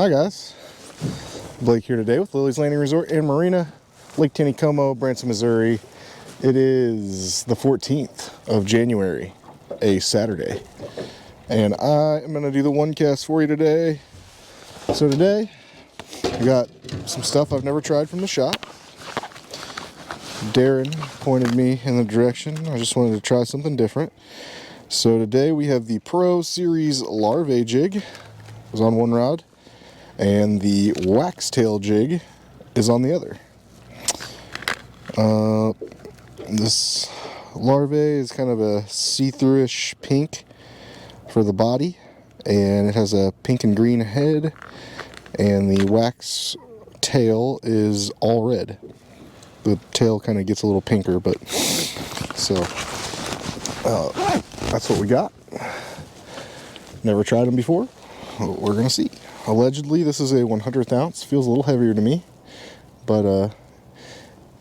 Hi guys, Blake here today with Lilley's Landing Resort and Marina, Lake Taneycomo, Branson, Missouri. It is the 14th of January, a Saturday, and I am going to do the one cast for you today. So today, I got some stuff I've never tried from the shop. Darren pointed me in the direction. I just wanted to try something different. So today we have the Pro Series Larvae jig. It was on one rod. And the waxtail jig is on the other. This larvae is kind of a see-through-ish pink for the body, and it has a pink and green head, and the wax tail is all red. The tail kind of gets a little pinker, but so that's what we got. Never tried them before. We're gonna see. Allegedly, this is a 100th ounce. Feels a little heavier to me, but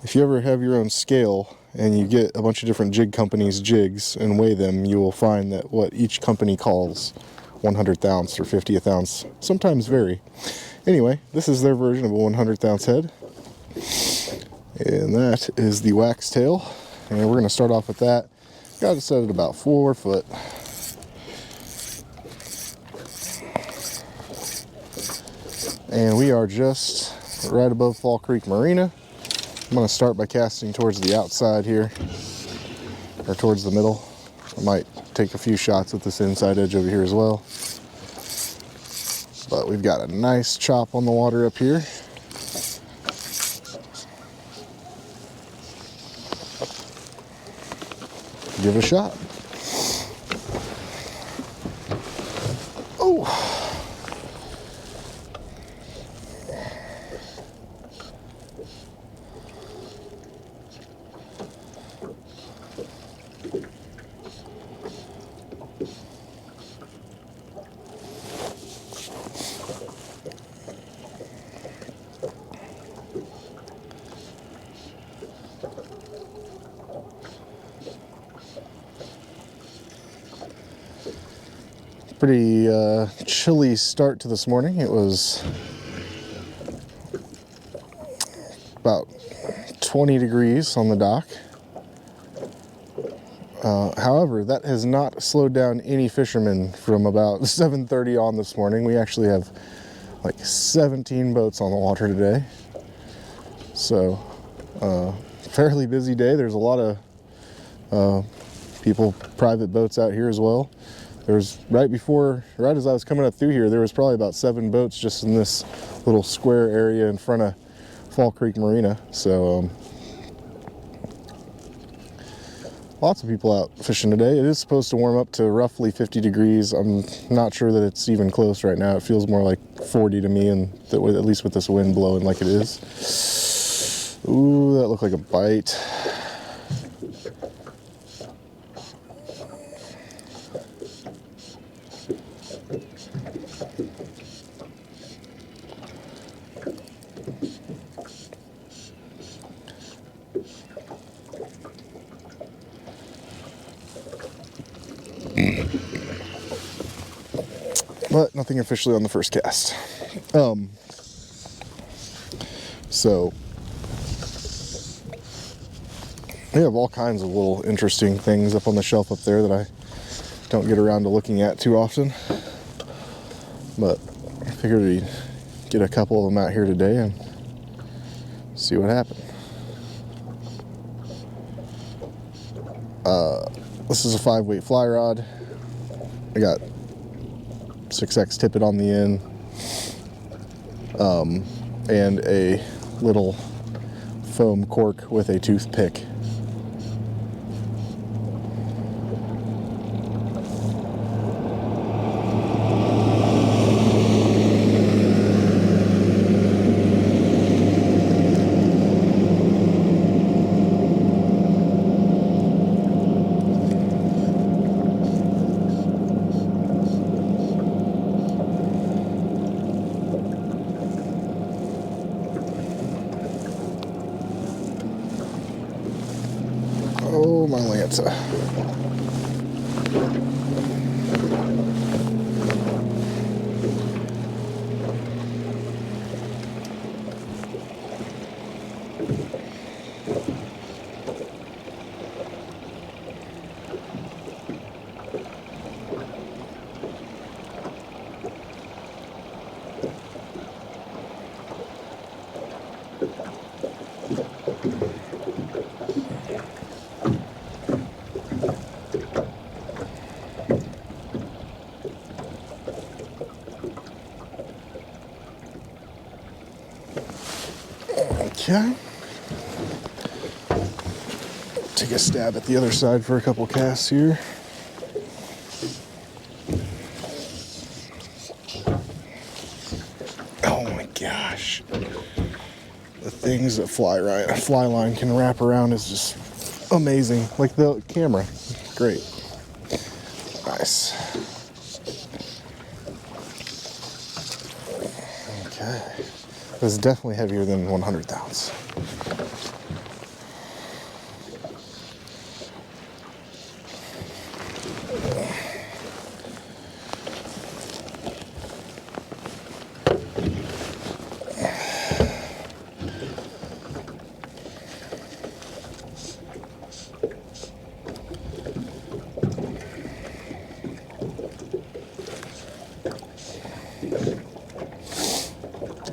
if you ever have your own scale and you get a bunch of different jig companies' jigs and weigh them, you will find that what each company calls 100th ounce or 50th ounce sometimes vary. Anyway, this is their version of a 100th ounce head, and that is the wax tail. And we're going to start off with that. Got it set at about 4 foot. And we are just right above Fall Creek Marina. I'm going to start by casting towards the outside here, or towards the middle. I might take a few shots with this inside edge over here as well. But we've got a nice chop on the water up here. Give it a shot. Oh! Pretty chilly start to this morning. It was about 20 degrees on the dock. However, that has not slowed down any fishermen from about 7:30 on this morning. We actually have like 17 boats on the water today. So, fairly busy day. There's a lot of people, private boats out here as well. There's right as I was coming up through here, there was probably about 7 boats just in this little square area in front of Fall Creek Marina. So lots of people out fishing today. It is supposed to warm up to roughly 50 degrees. I'm not sure that it's even close right now. It feels more like 40 to me, and at least with this wind blowing like it is. Ooh, that looked like a bite. But nothing officially on the first cast. So we have all kinds of little interesting things up on the shelf up there that I don't get around to looking at too often. But I figured we'd get a couple of them out here today and see what happened. This is a 5-weight fly rod. I got 6X tippet on the end, and a little foam cork with a toothpick. Oh, my Lanza. Okay. Take a stab at the other side for a couple casts here. Oh my gosh. The things that fly line can wrap around is just amazing. Like the camera. Great. Nice. Okay. This is definitely heavier than 100 ounce.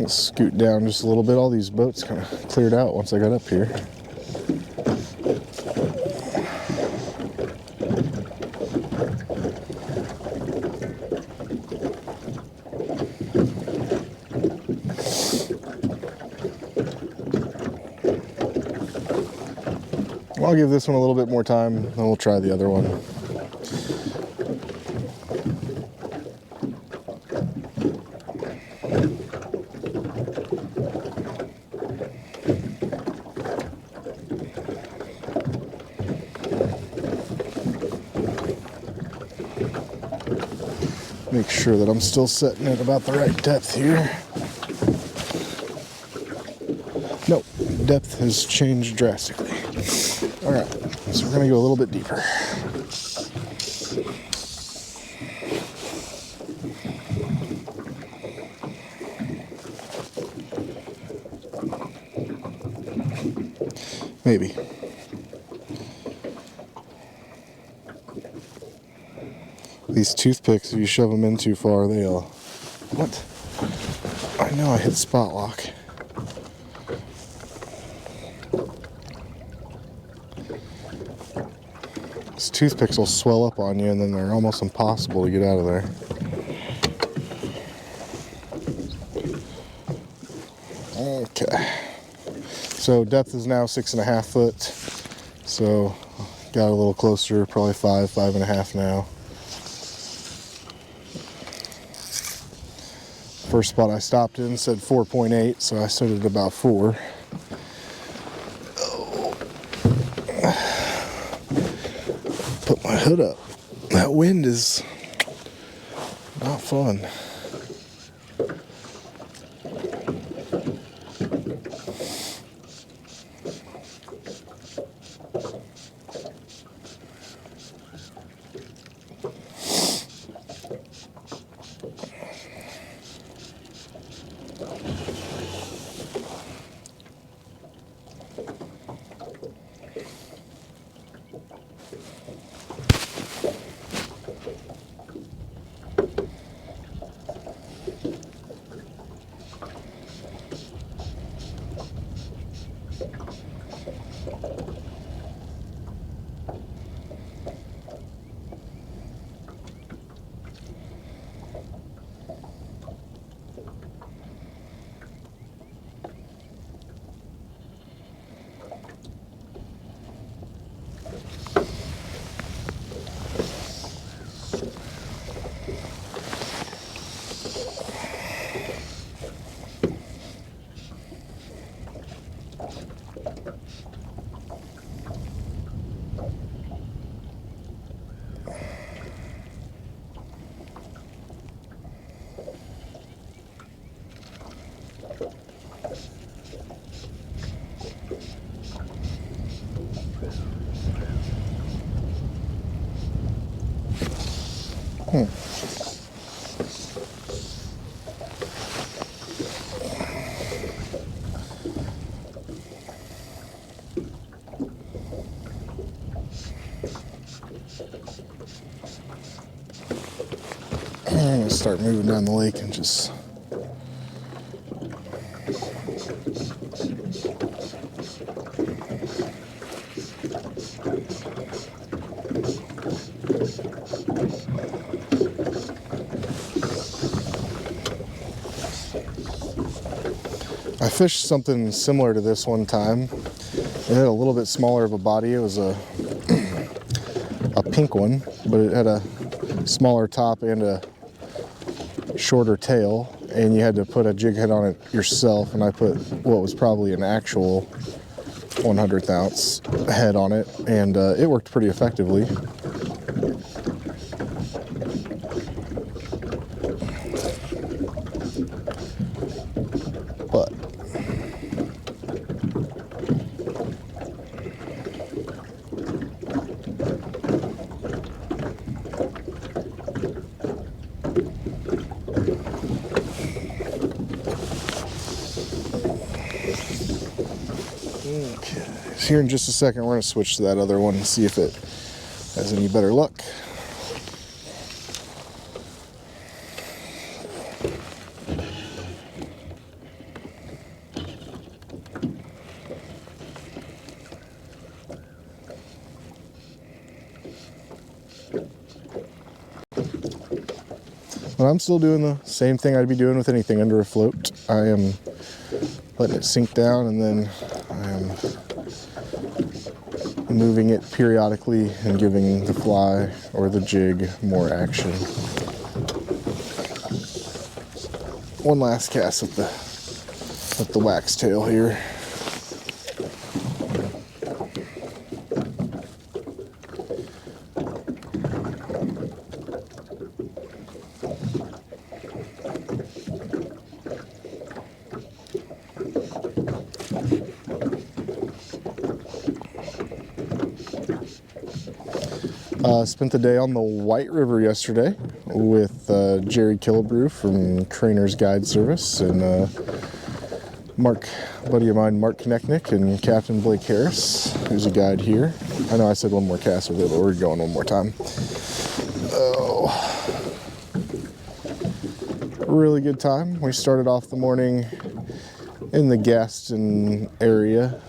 Scoot down just a little bit. All these boats kind of cleared out once I got up here. I'll give this one a little bit more time, then we'll try the other one. Make sure that I'm still setting it about the right depth here. Nope, depth has changed drastically. All right, so we're gonna go a little bit deeper. Maybe. These toothpicks, if you shove them in too far, they'll... What? I know I hit spot lock. These toothpicks will swell up on you and then they're almost impossible to get out of there. Okay. So depth is now 6.5 foot. So got a little closer, probably 5.5 now. First spot I stopped in said 4.8, so I stood at about 4. Oh. Put my hood up. That wind is not fun. I'm gonna start moving down the lake and just I fished something similar to this one time. It had a little bit smaller of a body. It was a pink one, but it had a smaller top and a shorter tail, and you had to put a jig head on it yourself, and I put what was probably an actual 100th ounce head on it, and it worked pretty effectively. But okay, so here in just a second we're going to switch to that other one and see if it has any better luck. But I'm still doing the same thing I'd be doing with anything under a float. I am letting it sink down, and then I am moving it periodically and giving the fly or the jig more action. One last cast at the wax tail here. Spent the day on the White River yesterday with Jerry Killebrew from Trainer's Guide Service and Mark, a buddy of mine, Mark Konechnik, and Captain Blake Harris, who's a guide here. I know I said one more cast with it, but we're going one more time. Oh, really good time. We started off the morning in the Gaston area,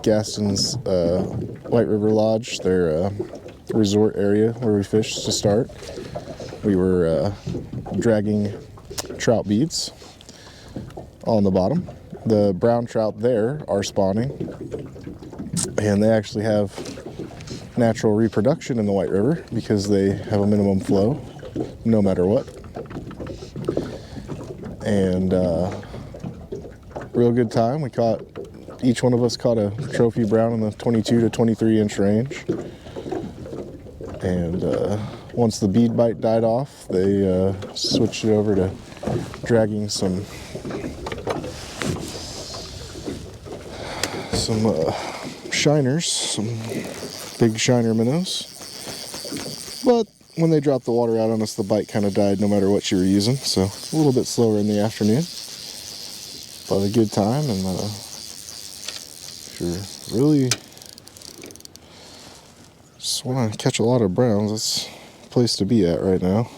Gaston's White River Lodge, their resort area where we fished to start. We were dragging trout beads on the bottom. The brown trout there are spawning, and they actually have natural reproduction in the White River because they have a minimum flow no matter what. And real good time. We caught, each one of us caught a trophy brown in the 22 to 23 inch range. And once the bead bite died off, they switched it over to dragging some shiners, some big shiner minnows. But when they dropped the water out on us, the bite kind of died no matter what you were using. So a little bit slower in the afternoon, but a good time. And if you're really just want to catch a lot of browns, that's the place to be at right now.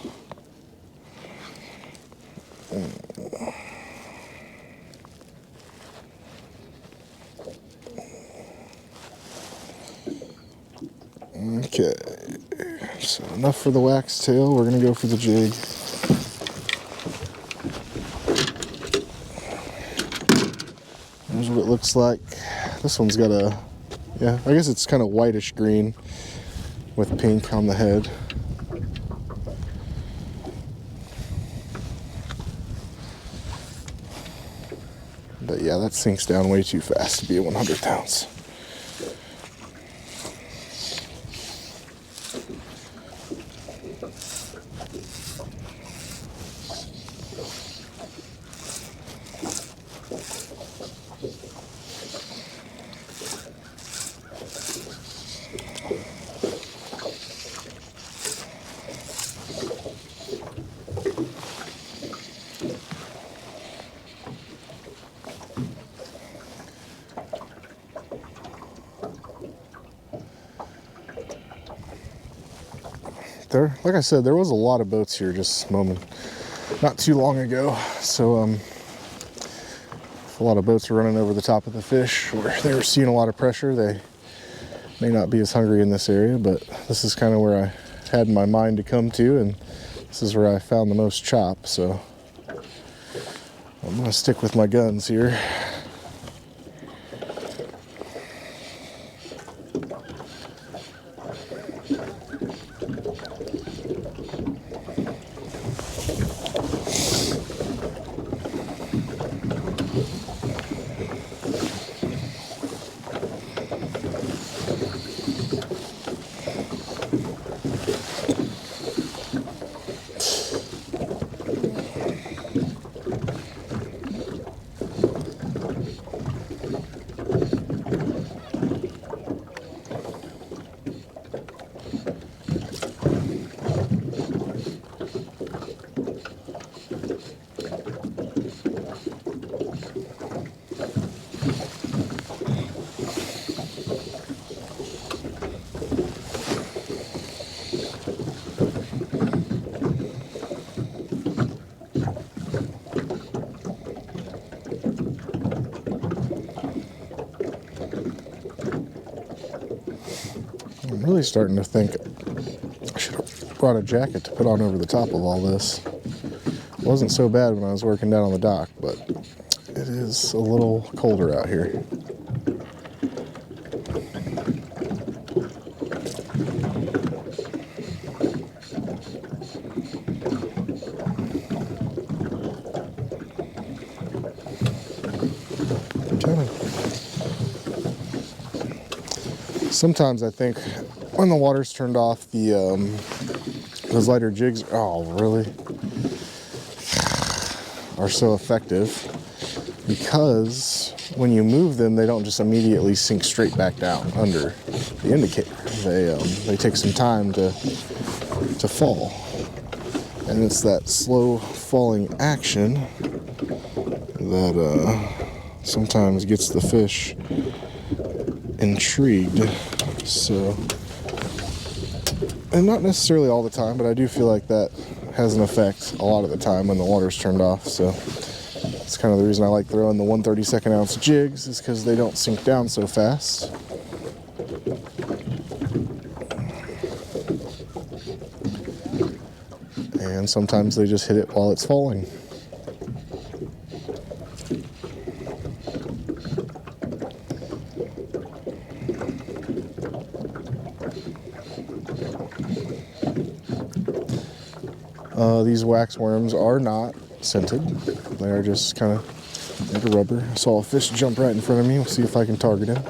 Okay, so enough for the wax tail. We're gonna go for the jig. Here's what it looks like. This one's got a, yeah, I guess it's kind of whitish green with pink on the head. But yeah, that sinks down way too fast to be a 100th ounce. Like I said, there was a lot of boats here just not too long ago. So if a lot of boats are running over the top of the fish, or they're seeing a lot of pressure. They may not be as hungry in this area, but this is kind of where I had in my mind to come to, and this is where I found the most chop, so I'm gonna stick with my guns here. I'm really starting to think I should have brought a jacket to put on over the top of all this. It wasn't so bad when I was working down on the dock, but it is a little colder out here. Sometimes I think when the water's turned off, those lighter jigs, oh really, are so effective because when you move them, they don't just immediately sink straight back down under the indicator. They take some time to fall, and it's that slow falling action that sometimes gets the fish intrigued. So, and not necessarily all the time, but I do feel like that has an effect a lot of the time when the water's turned off. So it's kind of the reason I like throwing the 1/32 ounce jigs, is because they don't sink down so fast. And sometimes they just hit it while it's falling. These wax worms are not scented. They are just kind of made of rubber. I saw a fish jump right in front of me. We'll see if I can target him.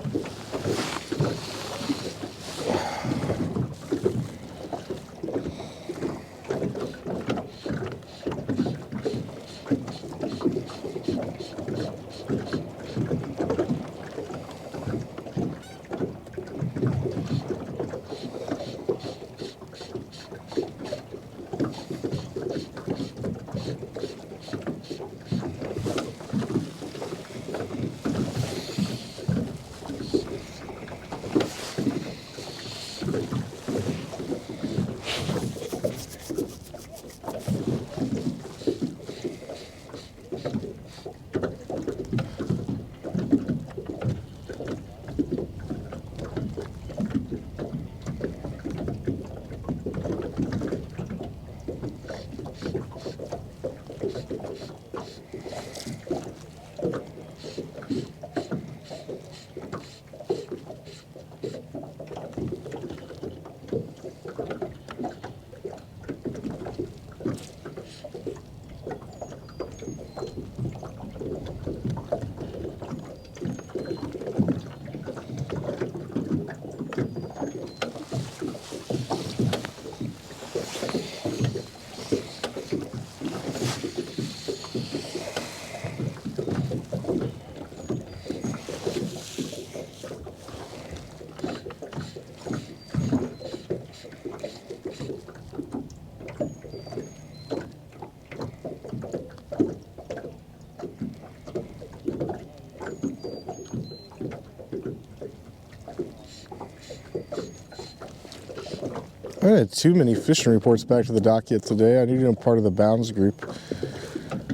I had too many fishing reports back to the dock yet today. I need to be part of the bounds group.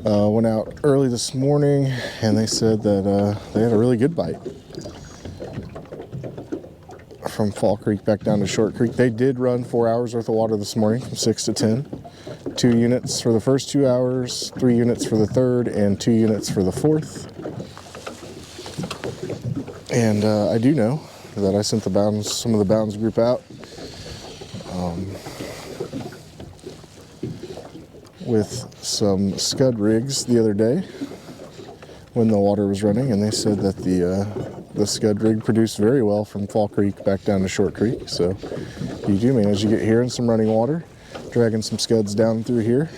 Went out early this morning, and they said that they had a really good bite from Fall Creek back down to Short Creek. They did run 4 hours worth of water this morning from 6 to 10. 2 units for the first 2 hours, 3 units for the third, and 2 units for the fourth. And I do know that I sent some of the Bounds group out with some scud rigs the other day when the water was running, and they said that the scud rig produced very well from Fall Creek back down to Short Creek. So you do manage to get here in some running water. Dragging some scuds down through here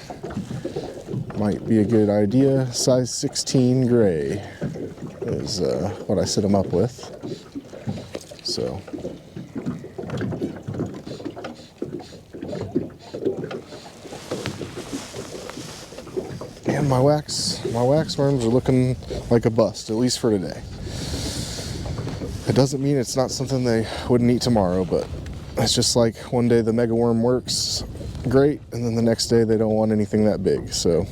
might be a good idea. Size 16 gray is what I set them up with. So and my wax worms are looking like a bust, at least for today. It doesn't mean it's not something they wouldn't eat tomorrow, but it's just like one day the mega worm works great, and then the next day they don't want anything that big. So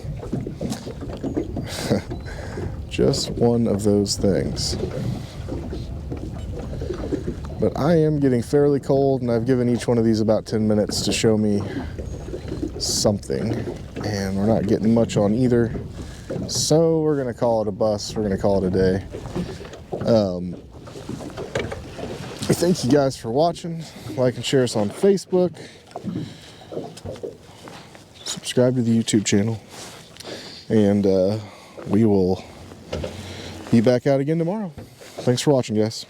just one of those things. But I am getting fairly cold, and I've given each one of these about 10 minutes to show me something, and we're not getting much on either. So we're gonna call it a bust. We're gonna call it a day. Thank you guys for watching. Like and share us on Facebook. Subscribe to the YouTube channel. And we will be back out again tomorrow. Thanks for watching, guys.